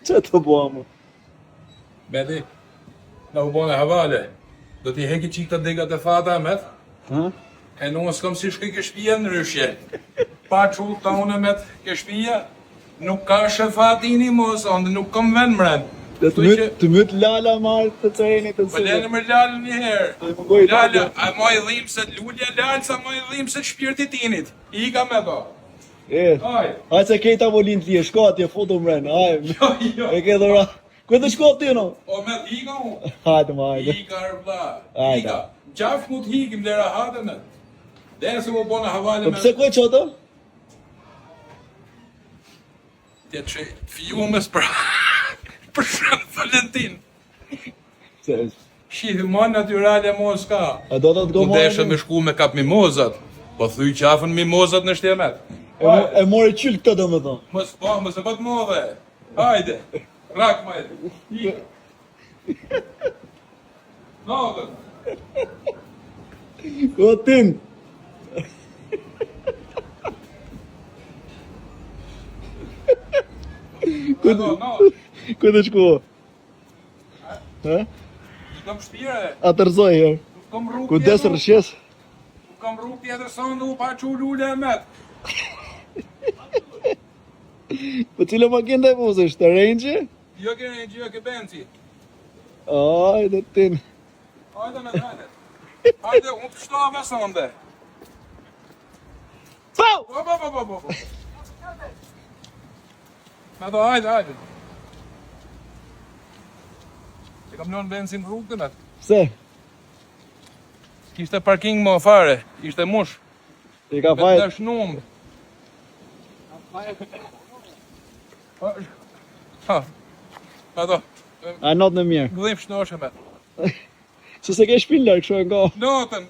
Që të bua mu? Meti, na u bone havale. Do t'i heki qik të degat e fata, met? Ha? E nuk s'kam si shkoj ke shpia në ryshje. Pa qull ta une met ke shpia, nuk ka shefatini mos, ondë nuk kam ven mren. Të myt lala marrë të trenit të Po lene më lalë një herë. Lale, a ma i dhim se lulja lalë, sa ma i dhim se shpirti tinit. Ika me do. Aj. Aj se kejta volin t'lije, shko atje, foto mren, aj. Jo. E ke dhura. Ku të shko ti no? O me ika unë. Hajde ma, hajde. Ika rëvla. Hajde. Ika. Gjaf mu t'hikim dhe rahate me. Dhe se mu bona havale Po me. pse ku e qoto? Tje që fiumës për... për Shën Valentin. Se, Shihi ma naturale mos ka. a do të Ku t'gomojnë? deshe me shku me kap mimozat. Po thuj qafën mimozat në shtjemet. E mori qyll këtë do me thonë. Mos po, mos e bët modhe. Hajde. Rak majtë. Ika. Nodën. O tin! No. Ku të shko? Ha? I kam shpire. A të rzoj herë. Nuk kam rrug Ku desë rëshjes? Nuk kam rrug tjetër sa ndu pa që lulle e met. Po cilë makinë të e pusë është? Të Range? Jo ke Range, jo ke Benzi. Ajde tin. Hajde me hajde. Hajde, unë të shtove sonde. Pau! Po. Me do, hajde. E kam lënë benzin rrugën atë. Pse? Kishte parking më fare, ishte mush. I ka Me fajt. të shnum. Ha. Me do, A not në mirë. gëdhim shnoshe me. Se se ke shpin lërë kësho e nga. Notën,